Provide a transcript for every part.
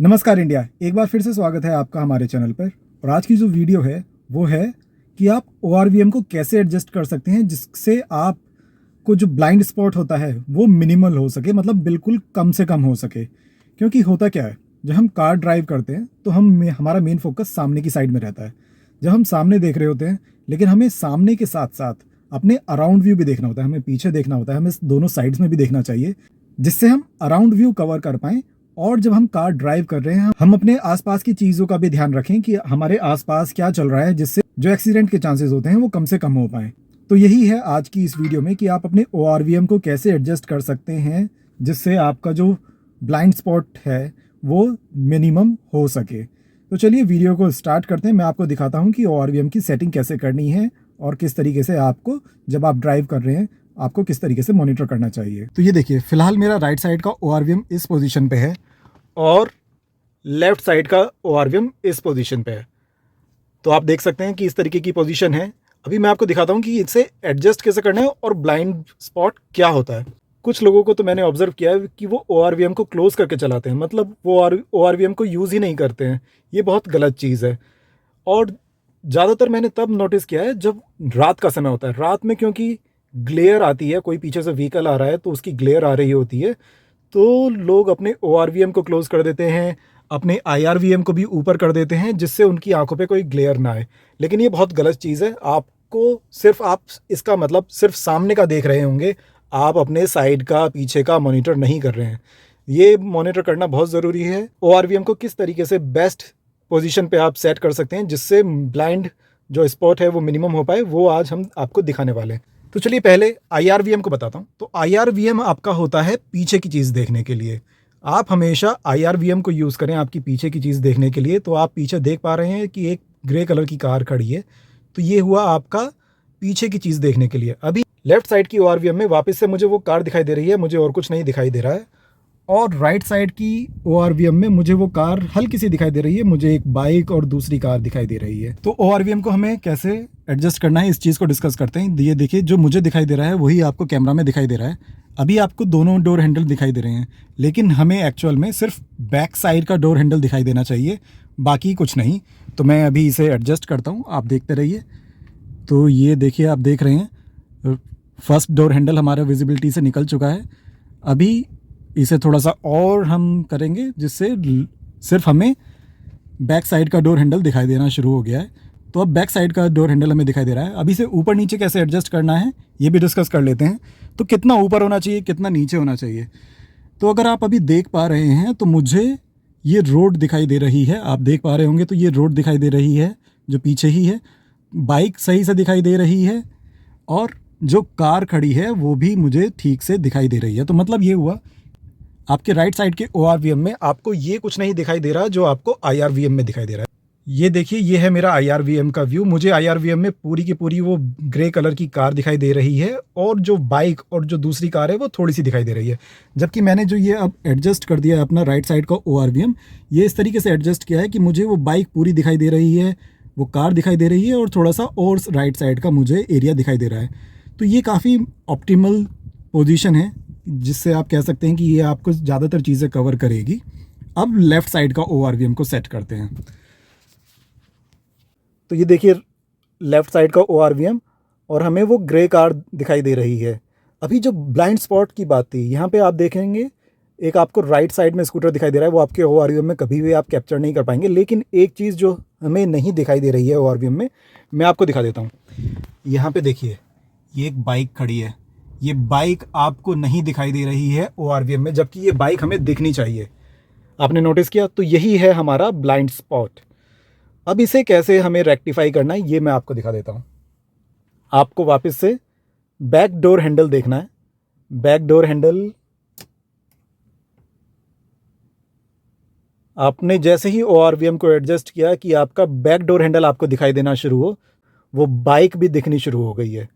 नमस्कार इंडिया, एक बार फिर से स्वागत है आपका हमारे चैनल पर। और आज की जो वीडियो है वो है कि आप ORVM को कैसे एडजस्ट कर सकते हैं जिससे आपको जो ब्लाइंड स्पॉट होता है वो मिनिमल हो सके, मतलब बिल्कुल कम से कम हो सके। क्योंकि होता क्या है, जब हम कार ड्राइव करते हैं तो हमारा मेन फोकस सामने की साइड में रहता है। जब हम सामने देख रहे होते हैं, लेकिन हमें सामने के साथ साथ अपने अराउंड व्यू भी देखना होता है, हमें पीछे देखना होता है, हमें दोनों साइड्स में भी देखना चाहिए जिससे हम अराउंड व्यू कवर कर पाएँ। और जब हम कार ड्राइव कर रहे हैं, हम अपने आसपास की चीज़ों का भी ध्यान रखें कि हमारे आसपास क्या चल रहा है, जिससे जो एक्सीडेंट के चांसेस होते हैं वो कम से कम हो पाए। तो यही है आज की इस वीडियो में कि आप अपने ORVM को कैसे एडजस्ट कर सकते हैं जिससे आपका जो ब्लाइंड स्पॉट है वो मिनिमम हो सके। तो चलिए वीडियो को स्टार्ट करते हैं। मैं आपको दिखाता हूँ कि ORVM की सेटिंग कैसे करनी है और किस तरीके से आपको, जब आप ड्राइव कर रहे हैं, आपको किस तरीके से मॉनिटर करना चाहिए। तो ये देखिए, फिलहाल मेरा राइट साइड का ORVM इस पोजीशन पे है और लेफ्ट साइड का ORVM इस पोजीशन पे है। तो आप देख सकते हैं कि इस तरीके की पोजीशन है। अभी मैं आपको दिखाता हूँ कि इसे एडजस्ट कैसे करना है और ब्लाइंड स्पॉट क्या होता है। कुछ लोगों को तो मैंने ऑब्जर्व किया है कि वो ORVM को क्लोज करके चलाते हैं, मतलब वो ORVM को यूज़ ही नहीं करते हैं। ये बहुत गलत चीज़ है। और ज़्यादातर मैंने तब नोटिस किया है जब रात का समय होता है। रात में क्योंकि ग्लेयर आती है, कोई पीछे से व्हीकल आ रहा है तो उसकी ग्लेयर आ रही होती है, तो लोग अपने ORVM को क्लोज़ कर देते हैं, अपने IRVM को भी ऊपर कर देते हैं जिससे उनकी आंखों पे कोई ग्लेयर ना आए। लेकिन ये बहुत गलत चीज़ है। आपको सिर्फ, आप इसका मतलब सिर्फ सामने का देख रहे होंगे, आप अपने साइड का, पीछे का मॉनिटर नहीं कर रहे हैं। ये मॉनिटर करना बहुत ज़रूरी है। ORVM को किस तरीके से बेस्ट पोजीशन पे आप सेट कर सकते हैं जिससे ब्लाइंड जो स्पॉट है वो मिनिमम हो पाए, वो आज हम आपको दिखाने वाले हैं। तो चलिए पहले IRVM को बताता हूँ। तो IRVM आपका होता है पीछे की चीज़ देखने के लिए। आप हमेशा IRVM को यूज़ करें आपकी पीछे की चीज़ देखने के लिए। तो आप पीछे देख पा रहे हैं कि एक ग्रे कलर की कार खड़ी है, तो ये हुआ आपका पीछे की चीज़ देखने के लिए। अभी लेफ्ट साइड की ORVM में वापस से मुझे वो कार दिखाई दे रही है, मुझे और कुछ नहीं दिखाई दे रहा है। और राइट साइड की ORVM में मुझे वो कार हल्की सी दिखाई दे रही है, मुझे एक बाइक और दूसरी कार दिखाई दे रही है। तो ORVM को हमें कैसे एडजस्ट करना है, इस चीज़ को डिस्कस करते हैं। ये देखिए, जो मुझे दिखाई दे रहा है वही आपको कैमरा में दिखाई दे रहा है। अभी आपको दोनों डोर हैंडल दिखाई दे रहे हैं, लेकिन हमें एक्चुअल में सिर्फ बैक साइड का डोर हैंडल दिखाई देना चाहिए, बाकी कुछ नहीं। तो मैं अभी इसे एडजस्ट करता हूँ, आप देखते रहिए। तो ये देखिए, आप देख रहे हैं फर्स्ट डोर हैंडल हमारा विजिबिलिटी से निकल चुका है। अभी इसे थोड़ा सा और हम करेंगे जिससे सिर्फ हमें बैक साइड का डोर हैंडल दिखाई देना शुरू हो गया है। तो अब बैक साइड का डोर हैंडल हमें दिखाई दे रहा है। अभी से ऊपर नीचे कैसे एडजस्ट करना है ये भी डिस्कस कर लेते हैं। तो कितना ऊपर होना चाहिए, कितना नीचे होना चाहिए। तो अगर आप अभी देख पा रहे हैं तो मुझे ये रोड दिखाई दे रही है, आप देख पा रहे होंगे। तो ये रोड दिखाई दे रही है जो पीछे ही है, बाइक सही से दिखाई दे रही है, और जो कार खड़ी है वो भी मुझे ठीक से दिखाई दे रही है। तो मतलब ये हुआ, आपके राइट साइड के ORVM में आपको ये कुछ नहीं दिखाई दे रहा जो आपको IRVM में दिखाई दे रहा है। ये देखिए, ये है मेरा IRVM का व्यू। मुझे IRVM में पूरी की पूरी वो ग्रे कलर की कार दिखाई दे रही है, और जो बाइक और जो दूसरी कार है वो थोड़ी सी दिखाई दे रही है। जबकि मैंने जो ये अब एडजस्ट कर दिया है अपना राइट साइड का ORVM, ये इस तरीके से एडजस्ट किया है कि मुझे वो बाइक पूरी दिखाई दे रही है, वो कार दिखाई दे रही है, और थोड़ा सा और राइट साइड का मुझे एरिया दिखाई दे रहा है। तो ये काफ़ी ऑप्टिमल पोजीशन है जिससे आप कह सकते हैं कि ये आपको ज़्यादातर चीज़ें कवर करेगी। अब लेफ़्ट साइड का ORVM को सेट करते हैं। तो ये देखिए, लेफ़्ट साइड का ORVM, और हमें वो ग्रे कार दिखाई दे रही है। अभी जो ब्लाइंड स्पॉट की बात थी, यहाँ पे आप देखेंगे एक आपको राइट साइड में स्कूटर दिखाई दे रहा है, वो आपके ORVM में कभी भी आप कैप्चर नहीं कर पाएंगे। लेकिन एक चीज़ जो हमें नहीं दिखाई दे रही है ORVM में, मैं आपको दिखा देता हूँ। यहाँ पे देखिए, ये एक बाइक खड़ी है। ये बाइक आपको नहीं दिखाई दे रही है ORVM में, जबकि ये बाइक हमें दिखनी चाहिए। आपने नोटिस किया? तो यही है हमारा ब्लाइंड स्पॉट। अब इसे कैसे हमें रेक्टिफाई करना है ये मैं आपको दिखा देता हूँ। आपको वापस से बैक डोर हैंडल देखना है। बैक डोर हैंडल आपने जैसे ही ORVM को एडजस्ट किया कि आपका बैक डोर हैंडल आपको दिखाई देना शुरू हो, वो बाइक भी दिखनी शुरू हो गई है।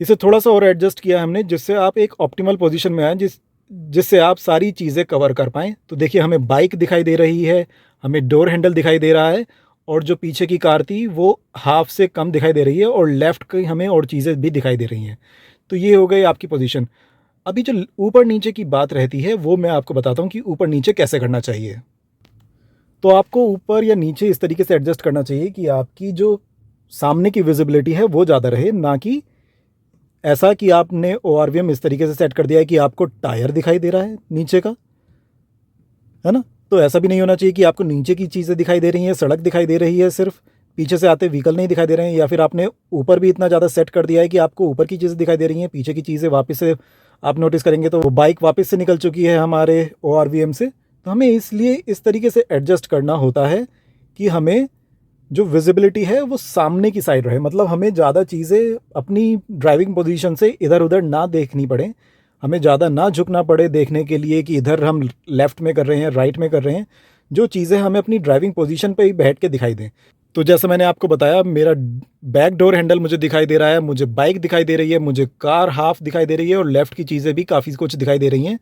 इसे थोड़ा सा और एडजस्ट किया हमने जिससे आप एक ऑप्टिमल पोजीशन में आए, जिससे आप सारी चीज़ें कवर कर पाएँ। तो देखिए, हमें बाइक दिखाई दे रही है, हमें डोर हैंडल दिखाई दे रहा है, और जो पीछे की कार थी वो हाफ से कम दिखाई दे रही है, और लेफ़्ट की हमें और चीज़ें भी दिखाई दे रही हैं। तो ये हो गई आपकी पोजीशन। अभी जो ऊपर नीचे की बात रहती है वो मैं आपको बताता हूँ कि ऊपर नीचे कैसे करना चाहिए। तो आपको ऊपर या नीचे इस तरीके से एडजस्ट करना चाहिए कि आपकी जो सामने की विजिबिलिटी है वो ज़्यादा रहे, ना कि ऐसा कि आपने ORVM इस तरीके से सेट कर दिया है कि आपको टायर दिखाई दे रहा है नीचे का, है ना। तो ऐसा भी नहीं होना चाहिए कि आपको नीचे की चीज़ें दिखाई दे रही हैं, सड़क दिखाई दे रही है, सिर्फ पीछे से आते व्हीकल नहीं दिखाई दे रहे हैं, या फिर आपने ऊपर भी इतना ज़्यादा सेट कर दिया है कि आपको ऊपर की चीज़ें दिखाई दे रही हैं, पीछे की चीज़ें वापस से आप नोटिस करेंगे तो वो बाइक वापस से निकल चुकी है हमारे ORVM से। तो हमें इसलिए इस तरीके से एडजस्ट करना होता है कि हमें जो विजिबिलिटी है वो सामने की साइड रहे, मतलब हमें ज़्यादा चीज़ें अपनी ड्राइविंग पोजीशन से इधर उधर ना देखनी पड़े, हमें ज़्यादा ना झुकना पड़े देखने के लिए कि इधर हम लेफ़्ट में कर रहे हैं, राइट में कर रहे हैं। जो चीज़ें हमें अपनी ड्राइविंग पोजीशन पे ही बैठ के दिखाई दें। तो जैसा मैंने आपको बताया, मेरा बैक डोर हैंडल मुझे दिखाई दे रहा है, मुझे बाइक दिखाई दे रही है, मुझे कार हाफ दिखाई दे रही है और लेफ़्ट की चीज़ें भी काफ़ी कुछ दिखाई दे रही हैं।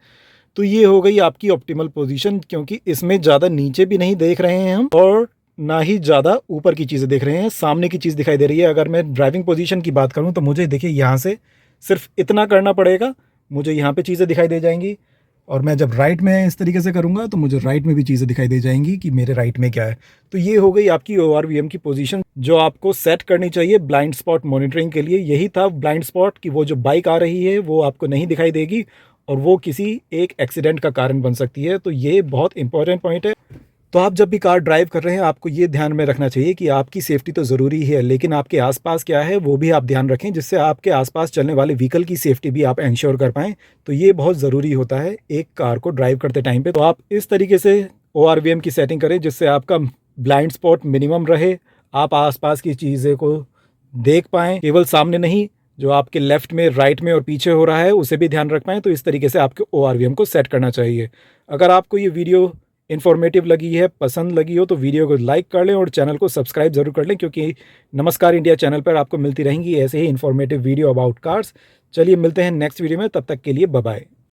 तो ये हो गई आपकी ऑप्टिमल पोजीशन, क्योंकि इसमें ज़्यादा नीचे भी नहीं देख रहे हैं हम और ना ही ज़्यादा ऊपर की चीज़ें देख रहे हैं, सामने की चीज़ दिखाई दे रही है। अगर मैं ड्राइविंग पोजीशन की बात करूं तो मुझे देखिए यहाँ से सिर्फ इतना करना पड़ेगा, मुझे यहाँ पे चीज़ें दिखाई दे जाएंगी, और मैं जब राइट में इस तरीके से करूँगा तो मुझे राइट में भी चीज़ें दिखाई दे जाएंगी कि मेरे राइट में क्या है। तो ये हो गई आपकी ORVM की पोजीशन जो आपको सेट करनी चाहिए ब्लाइंड स्पॉट मॉनिटरिंग के लिए। यही था ब्लाइंड स्पॉट कि वो जो बाइक आ रही है वो आपको नहीं दिखाई देगी और वो किसी एक एक्सीडेंट का कारण बन सकती है। तो ये बहुत इंपॉर्टेंट पॉइंट है। तो आप जब भी कार ड्राइव कर रहे हैं आपको ये ध्यान में रखना चाहिए कि आपकी सेफ्टी तो ज़रूरी है, लेकिन आपके आसपास क्या है वो भी आप ध्यान रखें, जिससे आपके आसपास चलने वाले व्हीकल की सेफ्टी भी आप इंश्योर कर पाएँ। तो ये बहुत ज़रूरी होता है एक कार को ड्राइव करते टाइम पे। तो आप इस तरीके से ORVM की सेटिंग करें जिससे आपका ब्लाइंड स्पॉट मिनिमम रहे, आप आसपास की चीज़ें को देख पाएँ, केवल सामने नहीं, जो आपके लेफ्ट में, राइट में और पीछे हो रहा है उसे भी ध्यान रख पाएँ। तो इस तरीके से आपके ORVM को सेट करना चाहिए। अगर आपको ये वीडियो इन्फॉर्मेटिव लगी है, पसंद लगी हो तो वीडियो को लाइक कर लें और चैनल को सब्सक्राइब ज़रूर कर लें, क्योंकि नमस्कार इंडिया चैनल पर आपको मिलती रहेंगी ऐसे ही इन्फॉर्मेटिव वीडियो अबाउट कार्स। चलिए मिलते हैं नेक्स्ट वीडियो में, तब तक के लिए बाय बाय।